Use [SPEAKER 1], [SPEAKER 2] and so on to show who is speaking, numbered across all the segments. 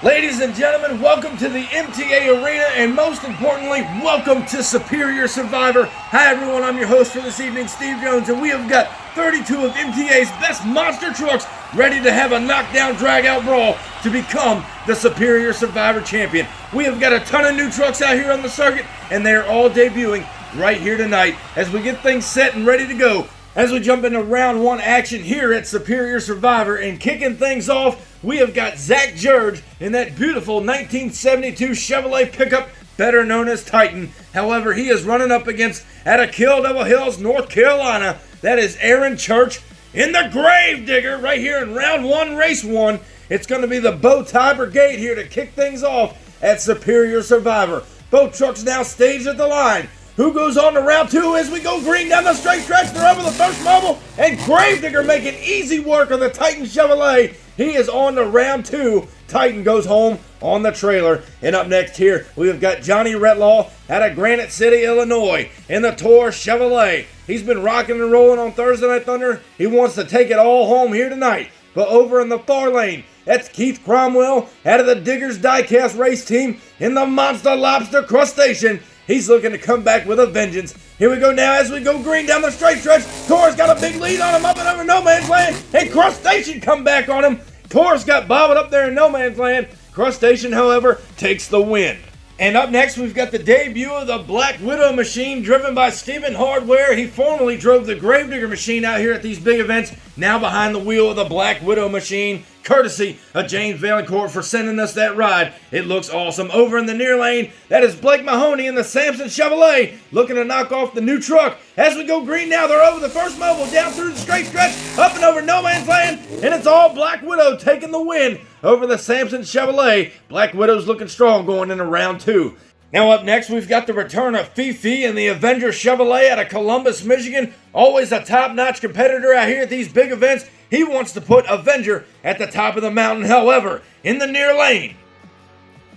[SPEAKER 1] Ladies and gentlemen, welcome to the MTA Arena, and most importantly, welcome to Superior Survivor. Hi everyone, I'm your host for this evening, Steve Jones, and we have got 32 of MTA's best monster trucks ready to have a knockdown, drag-out brawl to become the Superior Survivor champion. We have got a ton of new trucks out here on the circuit, and they are all debuting right here tonight as we get things set and ready to go. As we jump into round one action here at Superior Survivor, and kicking things off, we have got Zach George in that beautiful 1972 Chevrolet pickup, better known as Titan. However, he is running up against, out of Kill Devil Hills, North Carolina, that is Aaron Church in the Gravedigger right here in round one, race one. It's going to be the Bow Tie Brigade here to kick things off at Superior Survivor. Both trucks now staged at the line. Who goes on to round two as we go green down the straight stretch? They're over the first mobile, and Gravedigger making easy work on the Titan Chevrolet. He is on to round two. Titan goes home on the trailer. And up next here, we have got Johnny Retlaw out of Granite City, Illinois, in the Taurus Chevrolet. He's been rocking and rolling on Thursday Night Thunder. He wants to take it all home here tonight. But over in the far lane, that's Keith Cromwell out of the Diggers Diecast race team in the Monster Lobster Crustacean. He's looking to come back with a vengeance. Here we go now as we go green down the straight stretch. Taurus got a big lead on him up and over no man's land. And Crustacean come back on him. Taurus got bobbing up there in no man's land. Crustacean, however, takes the win. And up next, we've got the debut of the Black Widow machine driven by Stephen Hardware. He formerly drove the Gravedigger machine out here at these big events. Now behind the wheel of the Black Widow machine, courtesy of James Valancourt for sending us that ride. It looks awesome. Over in the near lane, that is Blake Mahoney in the Samson Chevrolet looking to knock off the new truck. As we go green now, they're over the first mobile, down through the straight stretch, up and over no man's land, and it's all Black Widow taking the win over the Samson Chevrolet. Black Widow's looking strong going into round two. Now up next, we've got the return of Fifi and the Avenger Chevrolet out of Columbus, Michigan. Always a top-notch competitor out here at these big events. He wants to put Avenger at the top of the mountain. However, in the near lane,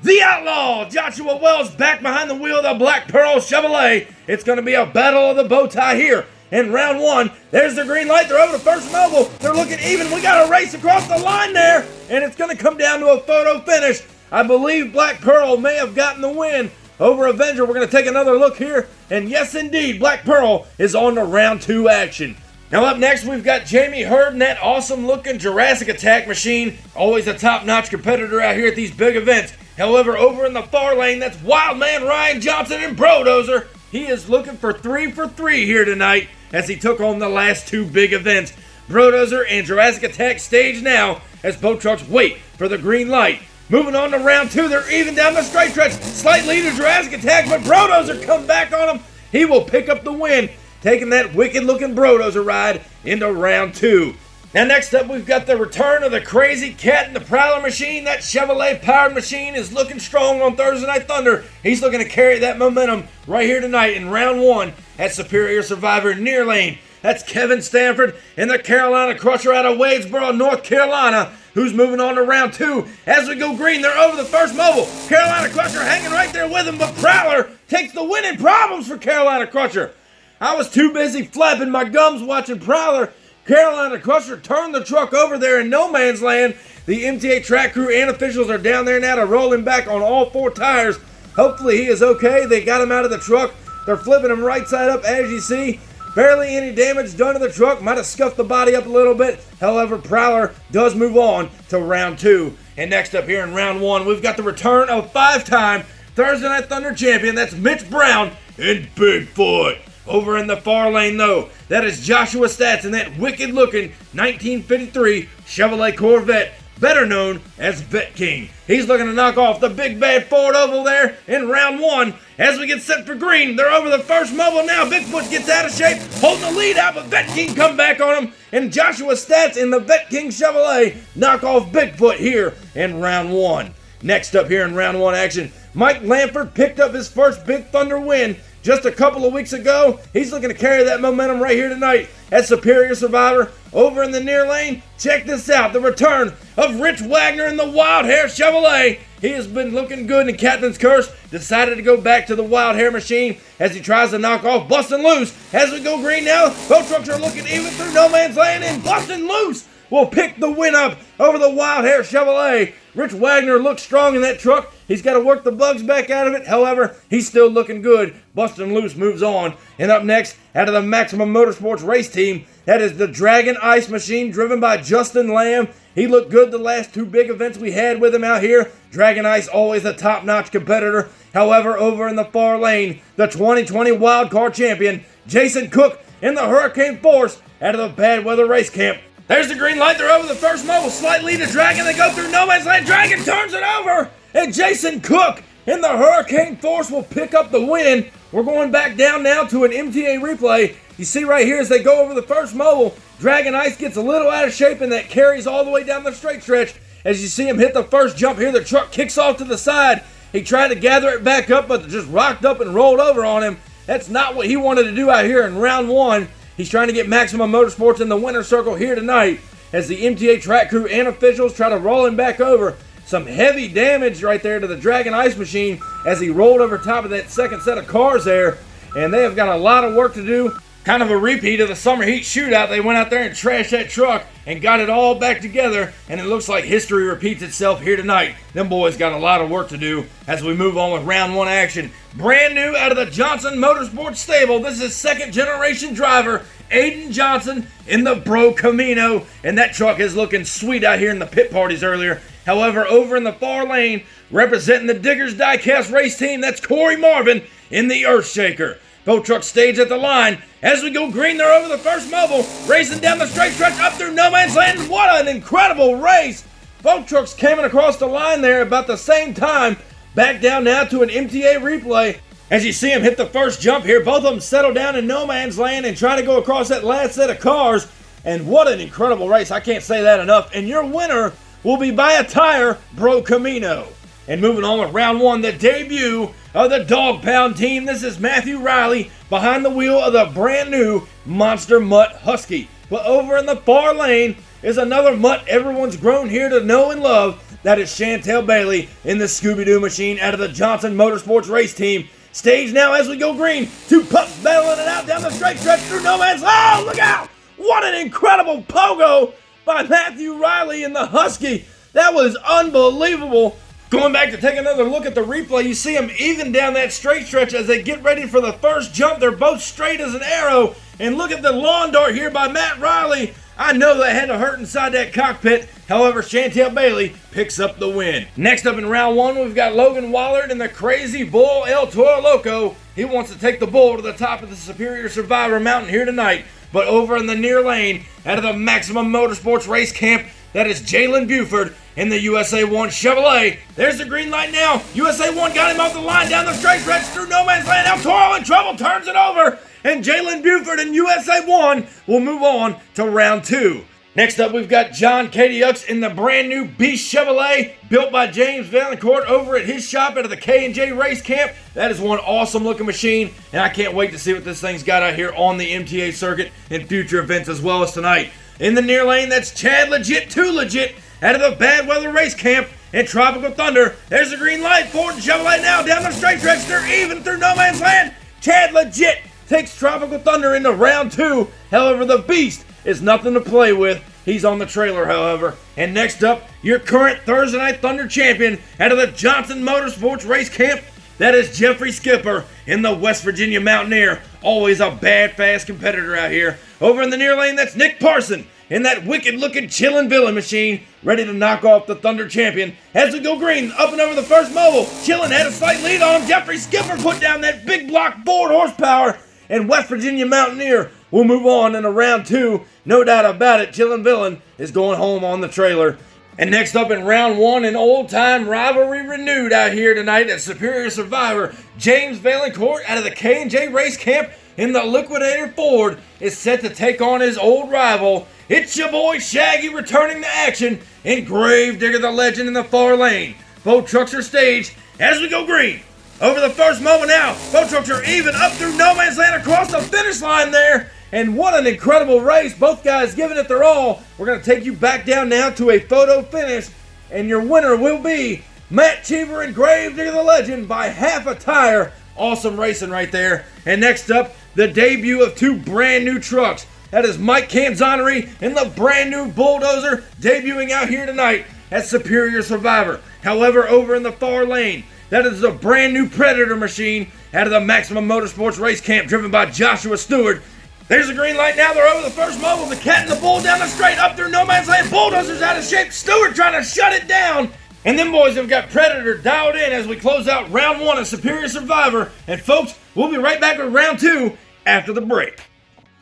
[SPEAKER 1] the Outlaw, Joshua Wells, back behind the wheel of the Black Pearl Chevrolet. It's going to be a battle of the bow tie here in round one. There's the green light. They're over the first mobile. They're looking even. We got a race across the line there, and it's going to come down to a photo finish. I believe Black Pearl may have gotten the win over Avenger. We're going to take another look here, and yes, indeed, Black Pearl is on to round two action. Now up next, we've got Jamie Hurd in that awesome-looking Jurassic Attack machine. Always a top-notch competitor out here at these big events. However, over in the far lane, that's Wildman Ryan Johnson and Brodozer. He is looking for 3 for 3 here tonight as he took on the last two big events. Brodozer and Jurassic Attack stage now as both trucks wait for the green light. Moving on to round two, they're even down the straight stretch. Slight lead to Jurassic Attack, but Brodozer come back on him. He will pick up the win, taking that wicked-looking Brodozer ride into round two. Now next up, we've got the return of the Crazy Cat and the Prowler machine. That Chevrolet-powered machine is looking strong on Thursday Night Thunder. He's looking to carry that momentum right here tonight in round one at Superior Survivor near lane. That's Kevin Stanford and the Carolina Crusher out of Wadesboro, North Carolina, who's moving on to round two. As we go green, they're over the first mobile. Carolina Crusher hanging right there with him, but Prowler takes the winning problems for Carolina Crusher. I was too busy flapping my gums watching Prowler. Carolina Crusher turned the truck over there in no man's land. The MTA track crew and officials are down there now to roll him back on all four tires. Hopefully he is okay. They got him out of the truck. They're flipping him right side up, as you see. Barely any damage done to the truck. Might have scuffed the body up a little bit. However, Prowler does move on to round two. And next up here in round one, we've got the return of five-time Thursday Night Thunder champion. That's Mitch Brown and Bigfoot. Over in the far lane, though, that is Joshua Stats in that wicked-looking 1953 Chevrolet Corvette, better known as Vet King. He's looking to knock off the big bad Ford Oval there in round one. As we get set for green, they're over the first mobile now. Bigfoot gets out of shape, holding the lead out, but Vet King come back on him. And Joshua Stats in the Vet King Chevrolet knock off Bigfoot here in round one. Next up here in round one action, Mike Lanford picked up his first Big Thunder win just a couple of weeks ago. He's looking to carry that momentum right here tonight at Superior Survivor. Over in the near lane, check this out, the return of Rich Wagner in the Wild Hair Chevrolet. He has been looking good in Captain's Curse, decided to go back to the Wild Hair machine as he tries to knock off Bustin' Loose. As we go green now, both trucks are looking even through no man's land, and Bustin' Loose will pick the win up over the Wild Hair Chevrolet. Rich Wagner looks strong in that truck. He's got to work the bugs back out of it. However, he's still looking good. Bustin' Loose moves on. And up next, out of the Maximum Motorsports race team, that is the Dragon Ice Machine driven by Justin Lamb. He looked good the last two big events we had with him out here. Dragon Ice always a top-notch competitor. However, over in the far lane, the 2020 Wildcard champion, Jason Cook in the Hurricane Force out of the Bad Weather Race Camp. There's the green light. They're over the first mobile. Slight lead to Dragon. They go through no man's land. Dragon turns it over. And Jason Cook in the Hurricane Force will pick up the win. We're going back down now to an MTA replay. You see right here as they go over the first mobile, Dragon Ice gets a little out of shape and that carries all the way down the straight stretch. As you see him hit the first jump here, the truck kicks off to the side. He tried to gather it back up, but just rocked up and rolled over on him. That's not what he wanted to do out here in round one. He's trying to get Maximum Motorsports in the winner's circle here tonight as the MTA track crew and officials try to roll him back over. Some heavy damage right there to the Dragon Ice Machine as he rolled over top of that second set of cars there. And they have got a lot of work to do. Kind of a repeat of the summer heat shootout. They went out there and trashed that truck and got it all back together. And it looks like history repeats itself here tonight. Them boys got a lot of work to do as we move on with round one action. Brand new out of the Johnson Motorsports stable. This is second generation driver Aiden Johnson in the Bro Camino. And that truck is looking sweet out here in the pit parties earlier. However, over in the far lane, representing the Diggers Diecast race team, that's Corey Marvin in the Earthshaker. Both trucks stage at the line. As we go green, they're over the first mobile, racing down the straight stretch up through no man's land. What an incredible race. Both trucks came across the line there about the same time. Back down now to an MTA replay. As you see them hit the first jump here, both of them settle down in no man's land and try to go across that last set of cars. And what an incredible race. I can't say that enough. And your winner will be by a tire, Bro Camino. And moving on with round one, the debut of the Dog Pound team. This is Matthew Riley behind the wheel of the brand new Monster Mutt Husky. But over in the far lane is another mutt everyone's grown here to know and love. That is Chantel Bailey in the Scooby-Doo machine out of the Johnson Motorsports race team. Stage now as we go green. Two pups battling it out down the straight stretch through no man's. Oh, look out! What an incredible pogo by Matthew Riley in the Husky. That was unbelievable. Going back to take another look at the replay, you see them even down that straight stretch as they get ready for the first jump. They're both straight as an arrow. And look at the lawn dart here by Matt Riley. I know that had to hurt inside that cockpit. However, Chantel Bailey picks up the win. Next up in round one, we've got Logan Wallard and the Crazy Bull El Toro Loco. He wants to take the bull to the top of the Superior Survivor Mountain here tonight. But over in the near lane, out of the Maximum Motorsports race camp, that is Jalen Buford in the USA 1 Chevrolet. There's the green light now. USA 1 got him off the line down the straight stretch through no man's land. El Toro in trouble, turns it over. And Jalen Buford in USA 1 will move on to round two. Next up, we've got John Kadiux in the brand new Beast Chevrolet, built by James Valancourt over at his shop out of the K&J Race Camp. That is one awesome looking machine, and I can't wait to see what this thing's got out here on the MTA circuit in future events as well as tonight. In the near lane, that's Chad Legit, Too Legit, out of the Bad Weather Race Camp in Tropical Thunder. There's the green light. Ford and Chevrolet now down the straight stretch. They're even through no man's land. Chad Legit takes Tropical Thunder into round two. However, the Beast is nothing to play with. He's on the trailer, however. And next up, your current Thursday Night Thunder champion out of the Johnson Motorsports Race Camp. That is Jeffrey Skipper in the West Virginia Mountaineer. Always a bad, fast competitor out here. Over in the near lane, that's Nick Parson in that wicked-looking Chillin' Villain machine, ready to knock off the Thunder champion. As we go green, up and over the first mobile, Chillin' had a slight lead on him. Jeffrey Skipper put down that big block Ford horsepower, and West Virginia Mountaineer will move on into round two. No doubt about it, Chillin' Villain is going home on the trailer. And next up in round one, an old-time rivalry renewed out here tonight at Superior Survivor. James Valancourt out of the K&J Race Camp in the Liquidator Ford is set to take on his old rival. It's your boy Shaggy returning to action in Gravedigger the Legend in the far lane. Both trucks are staged as we go green. Over the first moment now, both trucks are even up through no man's land across the finish line there. And what an incredible race. Both guys giving it their all. We're going to take you back down now to a photo finish. And your winner will be Matt Cheever and Gravedigger the Legend by half a tire. Awesome racing right there. And next up, the debut of two brand new trucks. That is Mike Canzoneri in the brand new Bulldozer, debuting out here tonight at Superior Survivor. However, over in the far lane, that is a brand new Predator machine out of the Maximum Motorsports Race Camp, driven by Joshua Stewart. There's the green light now. They're over the first mobile. The cat and the bull down the straight, up through no man's land. Bulldozer's out of shape. Stewart trying to shut it down. And them boys have got Predator dialed in as we close out round 1 of Superior Survivor. And folks, we'll be right back with round 2 after the break.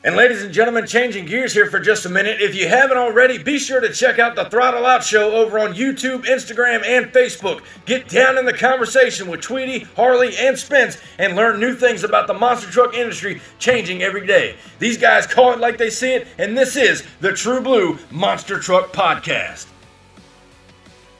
[SPEAKER 1] And ladies and gentlemen, changing gears here for just a minute. If you haven't already, be sure to check out the Throttle Out Show over on YouTube, Instagram, and Facebook. Get down in the conversation with Tweety, Harley, and Spence and learn new things about the monster truck industry changing every day. These guys call it like they see it, and this is the True Blue Monster Truck Podcast.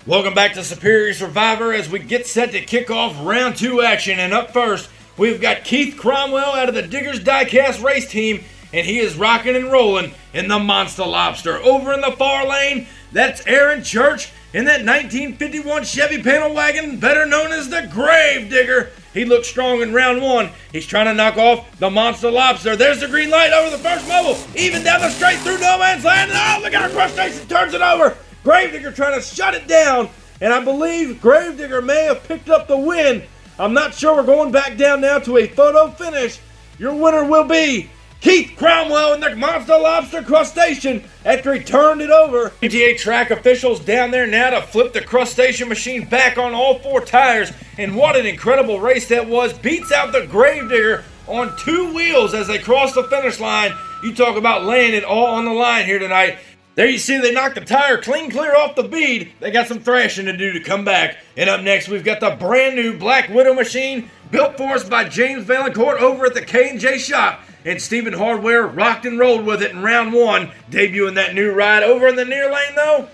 [SPEAKER 1] Welcome back to Superior Survivor as we get set to kick off round 2 action. And up first, we've got Keith Cromwell out of the Diggers Diecast Race Team, and he is rocking and rolling in the Monster Lobster. Over in the far lane, that's Aaron Church in that 1951 Chevy panel wagon, better known as the Grave Digger. He looks strong in round 1. He's trying to knock off the Monster Lobster. There's the green light over the first mobile, even down the straight through no man's land. Oh, look at our crush station, turns it over. Grave Digger trying to shut it down, and I believe Grave Digger may have picked up the win. I'm not sure. We're going back down now to a photo finish. Your winner will be Keith Cromwell in the Monster Lobster Crustacean after he turned it over. PGA track officials down there now to flip the crustacean machine back on all 4 tires. And what an incredible race that was. Beats out the Grave Digger on 2 wheels as they cross the finish line. You talk about laying it all on the line here tonight. There you see they knocked the tire clear off the bead. They got some thrashing to do to come back. And up next, we've got the brand new Black Widow machine built for us by James Valancourt over at the K&J shop. And Stephen Hardware rocked and rolled with it in round 1, debuting that new ride. Over in the near lane, though,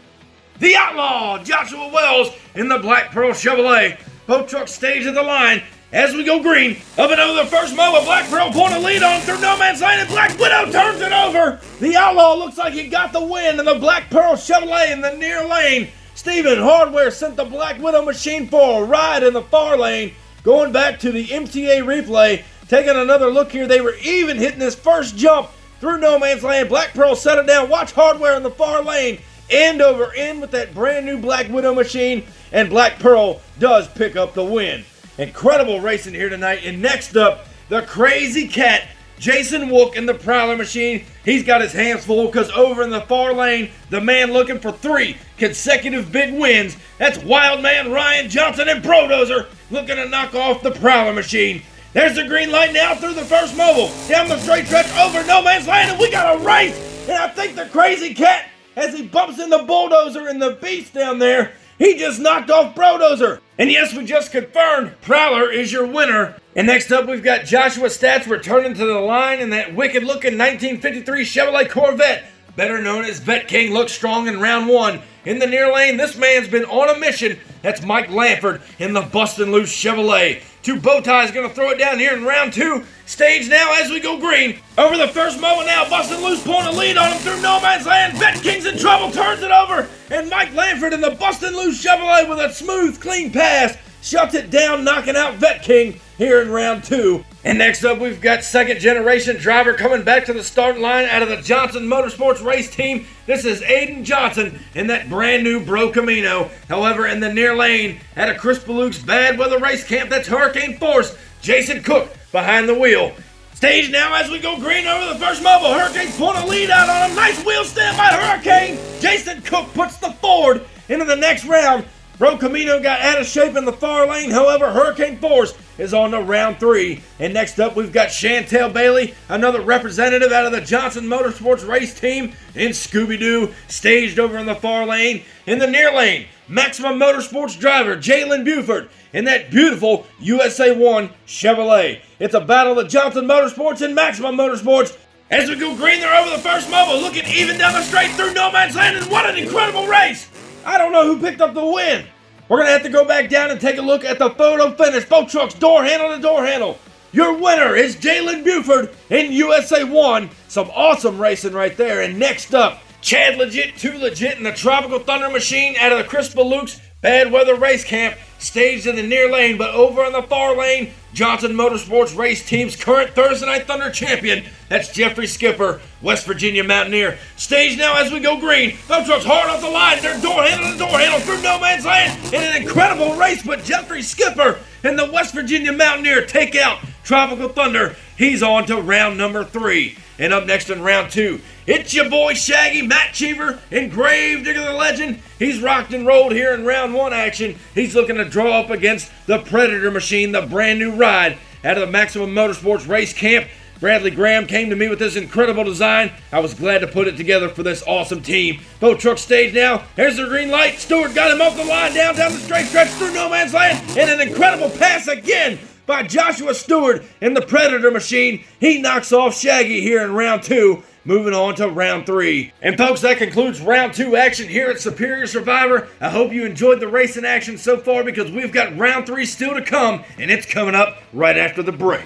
[SPEAKER 1] the Outlaw, Joshua Wells, in the Black Pearl Chevrolet. Both trucks stage of the line as we go green. Up and over the first mobile, Black Pearl pulling a lead on through no man's lane, and Black Widow turns it over. The Outlaw looks like he got the win in the Black Pearl Chevrolet in the near lane. Stephen Hardware sent the Black Widow machine for a ride in the far lane. Going back to the MTA replay, taking another look here, they were even hitting this first jump through no man's land. Black Pearl set it down. Watch Hardware in the far lane. End over end with that brand new Black Widow machine. And Black Pearl does pick up the win. Incredible racing here tonight. And next up, the Crazy Cat, Jason Wook in the Prowler machine. He's got his hands full because over in the far lane, the man looking for 3 consecutive big wins. That's Wild Man Ryan Johnson and Brodozer looking to knock off the Prowler machine. There's the green light now through the first mobile. Down the straight stretch over no man's land, and we got a race. And I think the Crazy Cat, as he bumps in the Bulldozer and the Beast down there, he just knocked off Brodozer. And yes, we just confirmed Prowler is your winner. And next up, we've got Joshua Stats returning to the line in that wicked-looking 1953 Chevrolet Corvette, better known as Vet King, looks strong in round 1. In the near lane, this man's been on a mission. That's Mike Lanford in the Bustin' Loose Chevrolet. 2 bow ties going to throw it down here in round 2. Stage now as we go green. Over the first moment now, Bustin' Loose pulling a lead on him through no man's land. Vet King's in trouble, turns it over. And Mike Lanford in the Bustin' Loose Chevrolet with a smooth, clean pass shuts it down, knocking out Vet King here in round 2. And next up, we've got second generation driver coming back to the starting line out of the Johnson Motorsports Race Team. This is Aiden Johnson in that brand new Bro Camino. However, in the near lane, out of Chris Baluk's Bad Weather Race Camp, that's Hurricane Force, Jason Cook behind the wheel. Stage now as we go green over the first mobile. Hurricane's pulling a lead out on him. Nice wheel stand by Hurricane. Jason Cook puts the Ford into the next round. Bro Camino got out of shape in the far lane. However, Hurricane Force is on to round 3. And next up, we've got Chantel Bailey, another representative out of the Johnson Motorsports Race Team in Scooby-Doo, staged over in the far lane. In the near lane, Maximum Motorsports driver Jalen Buford in that beautiful USA 1 Chevrolet. It's a battle of Johnson Motorsports and Maximum Motorsports. As we go green, they're over the first mobile, looking even down the straight through no man's land, and what an incredible race! I don't know who picked up the win. We're going to have to go back down and take a look at the photo finish. Both trucks door handle to door handle. Your winner is Jalen Buford in USA 1. Some awesome racing right there. And next up, Chad Legit, 2 Legit in the Tropical Thunder Machine out of the Chris Baluk's Bad Weather Race Camp staged in the near lane, but over on the far lane, Johnson Motorsports Race Team's current Thursday Night Thunder champion, that's Jeffrey Skipper, West Virginia Mountaineer. Staged now as we go green. Both trucks hard off the line. They're door handle to door handle through no man's land in an incredible race, but Jeffrey Skipper and the West Virginia Mountaineer take out Tropical Thunder. He's on to round number 3. And up next in round 2, it's your boy Shaggy, Matt Cheever, and Gravedigger the Legend. He's rocked and rolled here in round 1 action. He's looking to draw up against the Predator Machine, the brand new ride out of the Maximum Motorsports Race Camp. Bradley Graham came to me with this incredible design. I was glad to put it together for this awesome team. Both trucks stage now. Here's the green light. Stewart got him off the line, down the straight stretch through no man's land, and an incredible pass again by Joshua Stewart in the Predator Machine. He knocks off Shaggy here in round 2. Moving on to round 3. And folks, that concludes round 2 action here at Superior Survivor. I hope you enjoyed the racing action so far, because we've got round 3 still to come, and it's coming up right after the break.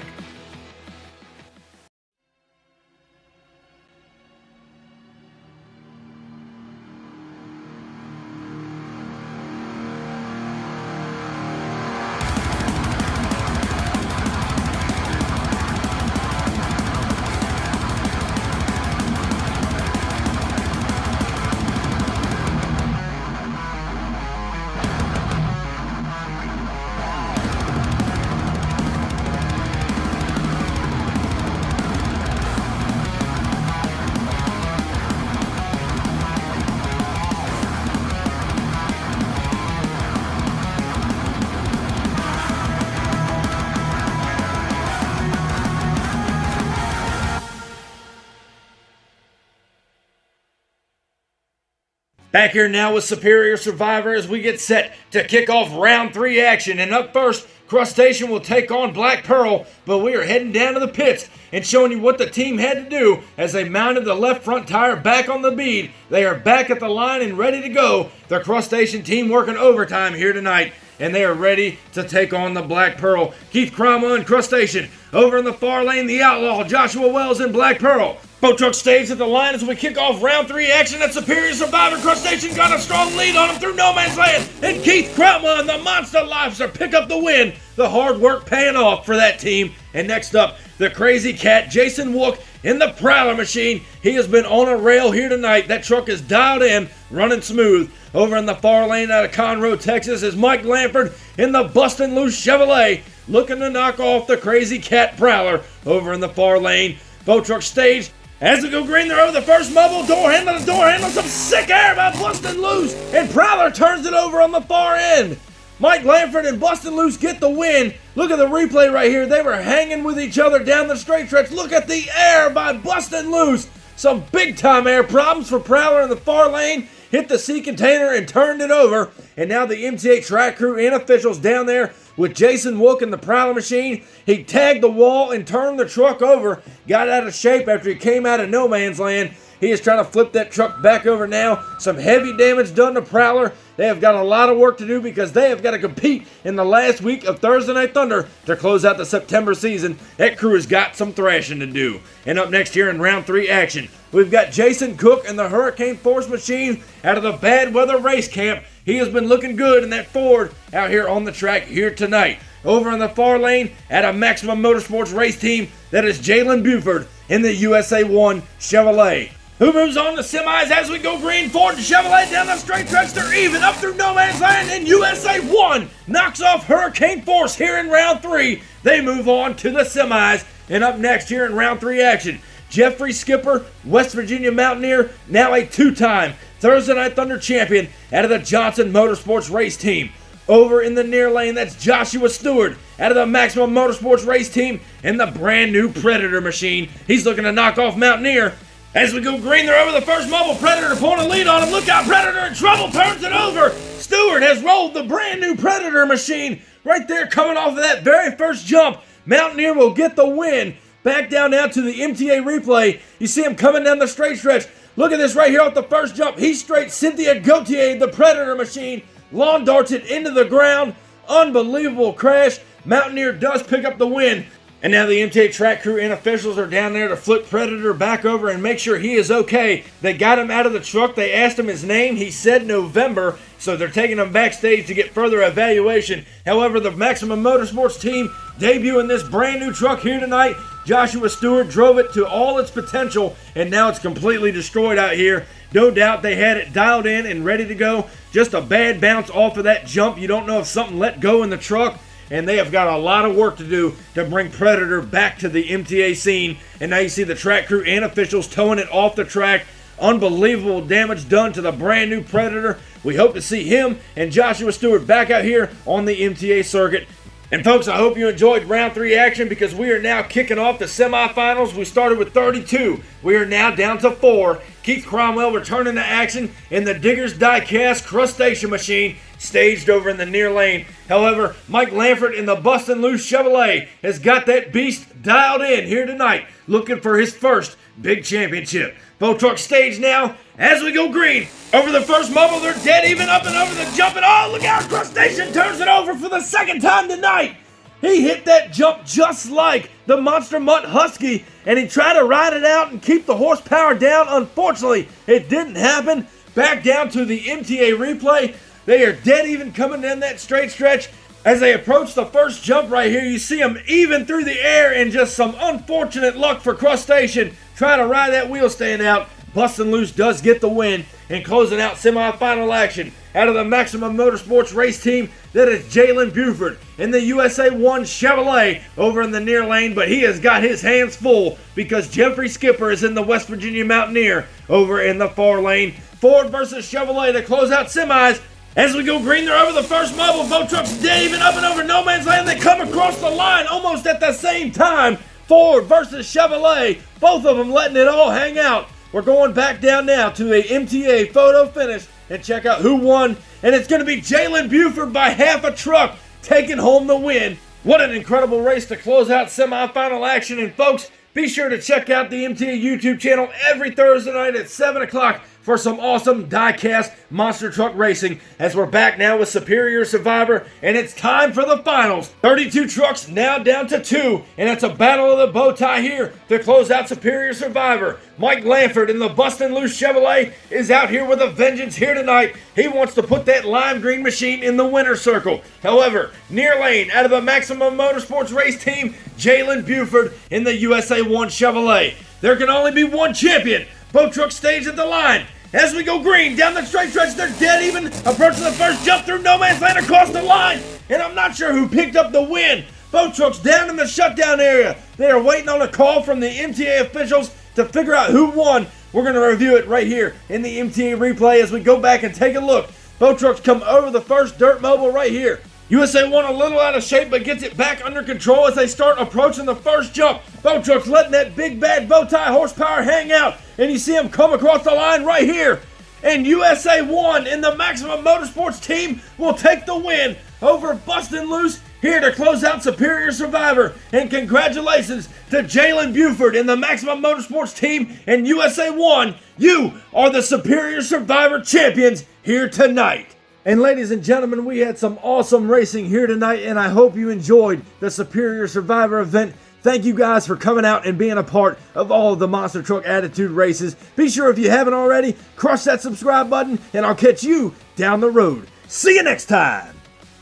[SPEAKER 1] Back here now with Superior Survivor as we get set to kick off round 3 action. And up first, Crustacean will take on Black Pearl, but we are heading down to the pits and showing you what the team had to do as they mounted the left front tire back on the bead. They are back at the line and ready to go. The Crustacean team working overtime here tonight, and they are ready to take on the Black Pearl. Keith Cromwell and Crustacean. Over in the far lane, the Outlaw, Joshua Wells and Black Pearl. Both trucks stays at the line as we kick off round 3 action at Superior Survivor. Crustacean got a strong lead on him through no man's land, and Keith Cromwell and the Monster Lobster pick up the win. The hard work paying off for that team. And next up, the Crazy Cat, Jason Wook in the Prowler Machine. He has been on a rail here tonight. That truck is dialed in, running smooth. Over in the far lane out of Conroe, Texas is Mike Lanford in the Bustin' Loose Chevrolet, looking to knock off the Crazy Cat Prowler. Over in the far lane, both trucks staged. As we go green, they're over the first mobile, door handle to door handle, some sick air by Bustin' Loose, and Prowler turns it over on the far end. Mike Lanford and Bustin' Loose get the win. Look at the replay right here. They were hanging with each other down the straight stretch. Look at the air by Bustin' Loose. Some big-time air problems for Prowler in the far lane. Hit the sea container and turned it over. And now the MTA track crew and officials down there with Jason Wook in the Prowler Machine. He tagged the wall and turned the truck over. Got out of shape after he came out of no man's land. He is trying to flip that truck back over now. Some heavy damage done to Prowler. They have got a lot of work to do because they have got to compete in the last week of Thursday Night Thunder to close out the September season. That crew has got some thrashing to do. And up next here in round 3 action, we've got Jason Cook and the Hurricane Force Machine out of the Bad Weather Race Camp. He has been looking good in that Ford out here on the track here tonight. Over in the far lane at a Maximum Motorsports Race Team, that is Jalen Buford in the USA 1 Chevrolet. Who moves on to semis as we go green? Ford and Chevrolet down the straight stretch. They're even up through no man's land, and USA 1 knocks off Hurricane Force here in round 3. They move on to the semis. And up next here in round 3 action, Jeffrey Skipper, West Virginia Mountaineer, now a 2-time Thursday Night Thunder champion out of the Johnson Motorsports Race Team. Over in the near lane, that's Joshua Stewart out of the Maximum Motorsports Race Team and the brand new Predator Machine. He's looking to knock off Mountaineer. As we go green, they're over the first mobile. Predator pulling a lead on him. Look out, Predator in trouble, turns it over. Stewart has rolled the brand new Predator Machine right there coming off of that very first jump. Mountaineer will get the win. Back down now to the MTA replay. You see him coming down the straight stretch. Look at this right here off the first jump. He straight Cynthia Gautier, the Predator Machine, lawn darts it into the ground. Unbelievable crash. Mountaineer does pick up the win. And now the MTA track crew and officials are down there to flip Predator back over and make sure he is okay. They got him out of the truck. They asked him his name. He said November, so they're taking him backstage to get further evaluation. However, the Maximum Motorsports team debuting this brand new truck here tonight. Joshua Stewart drove it to all its potential, and now it's completely destroyed out here. No doubt they had it dialed in and ready to go. Just a bad bounce off of that jump. You don't know if something let go in the truck. And they have got a lot of work to do to bring Predator back to the MTA scene. And now you see the track crew and officials towing it off the track. Unbelievable damage done to the brand new Predator. We hope to see him and Joshua Stewart back out here on the MTA circuit. And folks, I hope you enjoyed round 3 action, because we are now kicking off the semifinals. We started with 32. We are now down to 4. Keith Cromwell returning to action in the Digger's Diecast crustacean machine, staged over in the near lane. However, Mike Lanford in the Bustin' Loose Chevrolet has got that beast dialed in here tonight, looking for his first big championship. Both trucks staged now as we go green. Over the first mobile, they're dead even up and over the jump. And oh, look out, Crustacean turns it over for the second time tonight. He hit that jump just like the Monster Mutt Husky, and he tried to ride it out and keep the horsepower down. Unfortunately, it didn't happen. Back down to the MTA replay. They are dead even coming down that straight stretch. As they approach the first jump right here, you see them even through the air, and just some unfortunate luck for Crustacean trying to ride that wheel stand out. Bustin' Loose does get the win, and closing out semifinal action out of the Maximum Motorsports race team, that is Jalen Buford in the USA 1 Chevrolet over in the near lane, but he has got his hands full because Jeffrey Skipper is in the West Virginia Mountaineer over in the far lane. Ford versus Chevrolet to close out semis. As we go green, they're over the first mobile. Both trucks dead even up and over no man's land. They come across the line almost at the same time. Ford versus Chevrolet, both of them letting it all hang out. We're going back down now to a MTA photo finish and check out who won. And it's going to be Jalen Buford by half a truck taking home the win. What an incredible race to close out semifinal action. And folks, be sure to check out the MTA YouTube channel every Thursday night at 7 o'clock for some awesome Diecast Monster Truck Racing, as we're back now with Superior Survivor, and it's time for the finals. 32 trucks now down to 2, and it's a battle of the bow tie here to close out Superior Survivor. Mike Lanford in the Bustin' Loose Chevrolet is out here with a vengeance here tonight. He wants to put that lime green machine in the winner's circle. However, near lane out of the Maximum Motorsports race team, Jalen Buford in the USA 1 Chevrolet. There can only be one champion. Both trucks stage at the line. As we go green, down the straight stretch, they're dead even, approaching the first jump through no man's land across the line, and I'm not sure who picked up the win. Both trucks down in the shutdown area. They are waiting on a call from the MTA officials to figure out who won. We're going to review it right here in the MTA replay as we go back and take a look. Both trucks come over the first dirt mobile right here. USA 1 a little out of shape, but gets it back under control as they start approaching the first jump. Both trucks letting that big bad bow tie horsepower hang out, and you see him come across the line right here. And USA 1 in the Maximum Motorsports team will take the win over Bustin' Loose here to close out Superior Survivor. And congratulations to Jalen Buford in the Maximum Motorsports team and USA 1. You are the Superior Survivor champions here tonight. And ladies and gentlemen, we had some awesome racing here tonight, and I hope you enjoyed the Superior Survivor event. Thank you guys for coming out and being a part of all of the Monster Truck Attitude races. Be sure, if you haven't already, crush that subscribe button, and I'll catch you down the road. See you next time.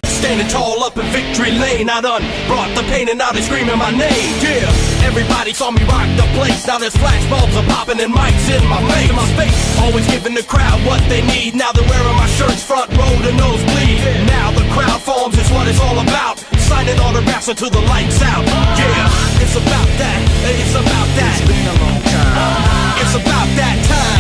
[SPEAKER 2] Standing tall up in victory lane, I done brought the pain and now they screaming my name. Yeah, everybody saw me rock the place. Now there's flashbulbs are popping and mics in my face. Always giving the crowd what they need. Now they're wearing my shirts front row to nosebleed. Now the crowd forms is what it's all about. Signing autographs until the lights out. Yeah, it's about that. It's about that. It's been a long time. It's about that time.